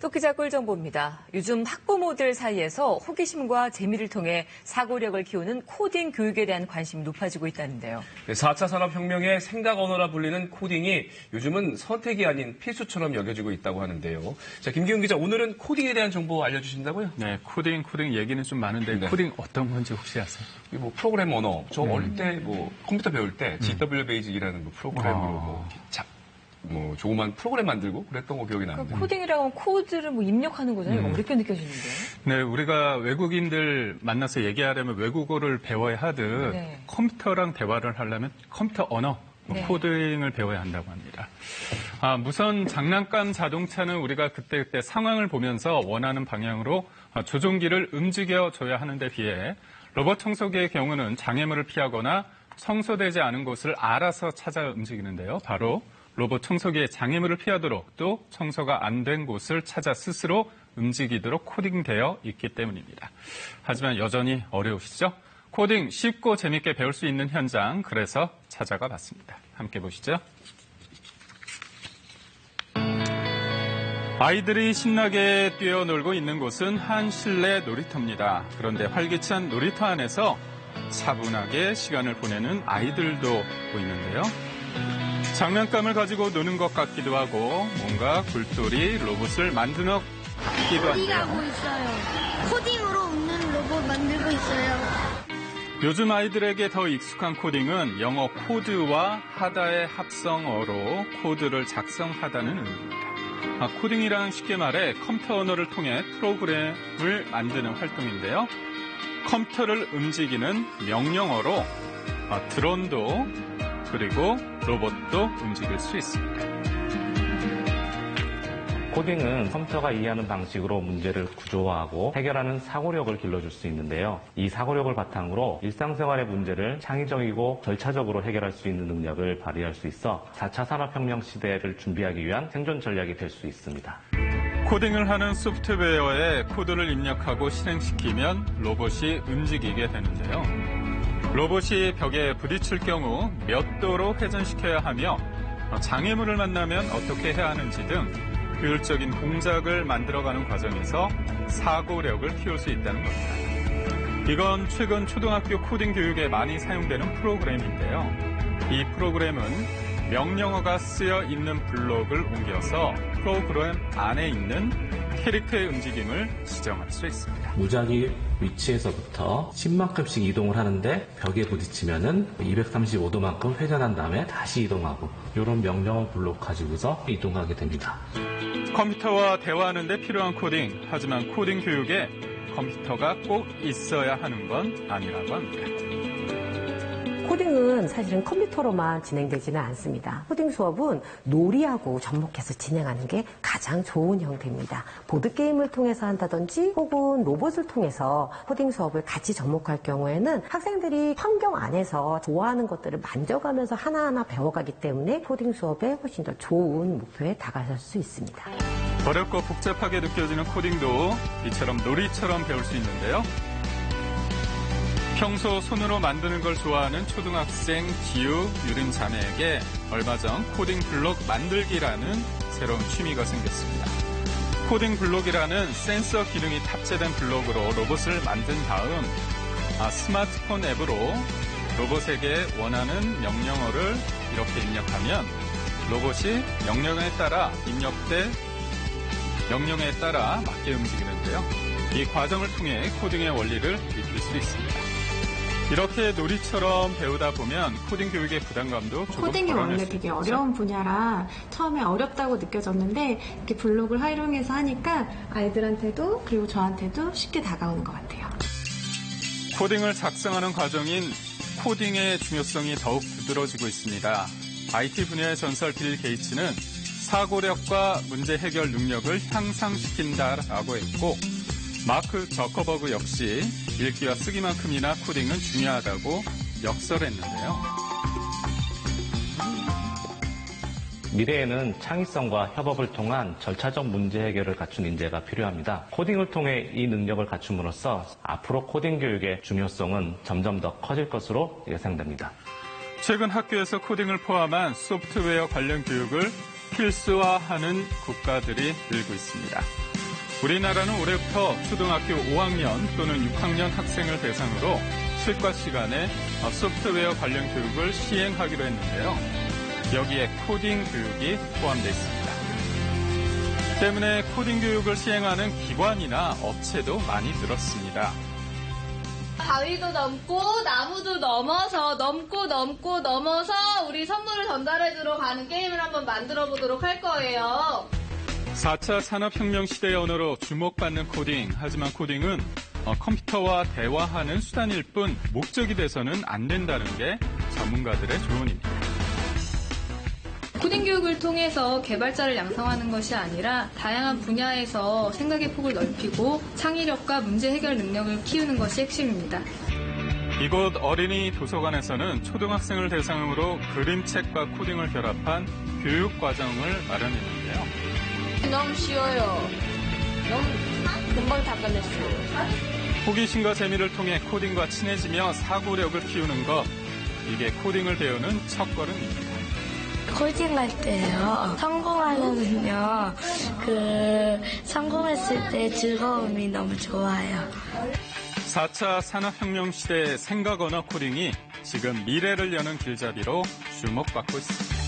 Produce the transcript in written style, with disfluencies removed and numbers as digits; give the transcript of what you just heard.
토끼자 꿀정보입니다. 요즘 학부모들 사이에서 호기심과 재미를 통해 사고력을 키우는 코딩 교육에 대한 관심이 높아지고 있다는데요. 4차 산업혁명의 생각 언어라 불리는 코딩이 요즘은 선택이 아닌 필수처럼 여겨지고 있다고 하는데요. 자, 김기훈 기자, 오늘은 코딩에 대한 정보 알려주신다고요? 네, 코딩 얘기는 좀 많은데 네. 코딩 어떤 건지 혹시 아세요? 뭐 프로그램 언어, 저 어릴 때 컴퓨터 배울 때 GW 베이직이라는 프로그램으로 조그만 프로그램 만들고 그랬던 거 기억이 나는데. 코딩이라고 하면 코드를 입력하는 거잖아요. 어렵게 느껴지는데. 네, 우리가 외국인들 만나서 얘기하려면 외국어를 배워야 하듯 네. 컴퓨터랑 대화를 하려면 컴퓨터 언어, 네. 코딩을 배워야 한다고 합니다. 무선 장난감 자동차는 우리가 그때 상황을 보면서 원하는 방향으로 조종기를 움직여줘야 하는데 비해 로봇 청소기의 경우는 장애물을 피하거나 청소되지 않은 곳을 알아서 찾아 움직이는데요. 바로 로봇 청소기의 장애물을 피하도록 또 청소가 안 된 곳을 찾아 스스로 움직이도록 코딩되어 있기 때문입니다. 하지만 여전히 어려우시죠? 코딩 쉽고 재밌게 배울 수 있는 현장, 그래서 찾아가 봤습니다. 함께 보시죠. 아이들이 신나게 뛰어놀고 있는 곳은 한 실내 놀이터입니다. 그런데 활기찬 놀이터 안에서 차분하게 시간을 보내는 아이들도 보이는데요. 장난감을 가지고 노는 것 같기도 하고 뭔가 굴돌이 로봇을 만드는 것 같기도 한데요. 코딩하고 있어요. 코딩으로 웃는 로봇 만들고 있어요. 요즘 아이들에게 더 익숙한 코딩은 영어 코드와 하다의 합성어로 코드를 작성하다는 의미입니다. 코딩이란 쉽게 말해 컴퓨터 언어를 통해 프로그램을 만드는 활동인데요. 컴퓨터를 움직이는 명령어로 드론도 그리고 로봇도 움직일 수 있습니다. 코딩은 컴퓨터가 이해하는 방식으로 문제를 구조화하고 해결하는 사고력을 길러줄 수 있는데요. 이 사고력을 바탕으로 일상생활의 문제를 창의적이고 절차적으로 해결할 수 있는 능력을 발휘할 수 있어 4차 산업혁명 시대를 준비하기 위한 생존 전략이 될 수 있습니다. 코딩을 하는 소프트웨어에 코드를 입력하고 실행시키면 로봇이 움직이게 되는데요. 로봇이 벽에 부딪힐 경우 몇 도로 회전시켜야 하며 장애물을 만나면 어떻게 해야 하는지 등 효율적인 동작을 만들어가는 과정에서 사고력을 키울 수 있다는 겁니다. 이건 최근 초등학교 코딩 교육에 많이 사용되는 프로그램인데요. 이 프로그램은 명령어가 쓰여 있는 블록을 옮겨서 프로그램 안에 있는 캐릭터의 움직임을 지정할 수 있습니다. 무작위 위치에서부터 10만큼씩 이동을 하는데 벽에 부딪히면은 235도만큼 회전한 다음에 다시 이동하고 이런 명령어 블록 가지고서 이동하게 됩니다. 컴퓨터와 대화하는 데 필요한 코딩, 하지만 코딩 교육에 컴퓨터가 꼭 있어야 하는 건 아니라고 합니다. 코딩은 사실은 컴퓨터로만 진행되지는 않습니다. 코딩 수업은 놀이하고 접목해서 진행하는 게 가장 좋은 형태입니다. 보드게임을 통해서 한다든지 혹은 로봇을 통해서 코딩 수업을 같이 접목할 경우에는 학생들이 환경 안에서 좋아하는 것들을 만져가면서 하나하나 배워가기 때문에 코딩 수업에 훨씬 더 좋은 목표에 다가설 수 있습니다. 어렵고 복잡하게 느껴지는 코딩도 이처럼 놀이처럼 배울 수 있는데요. 평소 손으로 만드는 걸 좋아하는 초등학생 지우, 유린 자매에게 얼마 전 코딩 블록 만들기라는 새로운 취미가 생겼습니다. 코딩 블록이라는 센서 기능이 탑재된 블록으로 로봇을 만든 다음 스마트폰 앱으로 로봇에게 원하는 명령어를 이렇게 입력하면 로봇이 명령에 따라 맞게 움직이는데요. 이 과정을 통해 코딩의 원리를 익힐 수 있습니다. 이렇게 놀이처럼 배우다 보면 코딩 교육의 부담감도 조금 코딩이 덜어낼 원래 수 되게 있죠. 어려운 분야라 처음에 어렵다고 느껴졌는데 이렇게 블록을 활용해서 하니까 아이들한테도 그리고 저한테도 쉽게 다가오는 것 같아요. 코딩을 작성하는 과정인 코딩의 중요성이 더욱 두드러지고 있습니다. IT 분야의 전설 빌 게이츠는 사고력과 문제 해결 능력을 향상시킨다라고 했고 마크 저커버그 역시 읽기와 쓰기만큼이나 코딩은 중요하다고 역설했는데요. 미래에는 창의성과 협업을 통한 절차적 문제 해결을 갖춘 인재가 필요합니다. 코딩을 통해 이 능력을 갖춤으로써 앞으로 코딩 교육의 중요성은 점점 더 커질 것으로 예상됩니다. 최근 학교에서 코딩을 포함한 소프트웨어 관련 교육을 필수화하는 국가들이 늘고 있습니다. 우리나라는 올해부터 초등학교 5학년 또는 6학년 학생을 대상으로 실과 시간에 소프트웨어 관련 교육을 시행하기로 했는데요. 여기에 코딩 교육이 포함되어 있습니다. 때문에 코딩 교육을 시행하는 기관이나 업체도 많이 늘었습니다. 바위도 넘고 나무도 넘어서 우리 선물을 전달해주러 가는 게임을 한번 만들어 보도록 할 거예요. 4차 산업혁명 시대의 언어로 주목받는 코딩. 하지만 코딩은 컴퓨터와 대화하는 수단일 뿐 목적이 돼서는 안 된다는 게 전문가들의 조언입니다. 코딩 교육을 통해서 개발자를 양성하는 것이 아니라 다양한 분야에서 생각의 폭을 넓히고 창의력과 문제 해결 능력을 키우는 것이 핵심입니다. 이곳 어린이 도서관에서는 초등학생을 대상으로 그림책과 코딩을 결합한 교육 과정을 마련했는데요. 너무 쉬워요. 너무 금방 다 끝냈어요. 호기심과 재미를 통해 코딩과 친해지며 사고력을 키우는 것. 이게 코딩을 배우는 첫걸음입니다. 코딩할 때요, 성공하면은요, 성공했을 때 즐거움이 너무 좋아요. 4차 산업혁명 시대의 생각 언어 코딩이 지금 미래를 여는 길잡이로 주목받고 있습니다.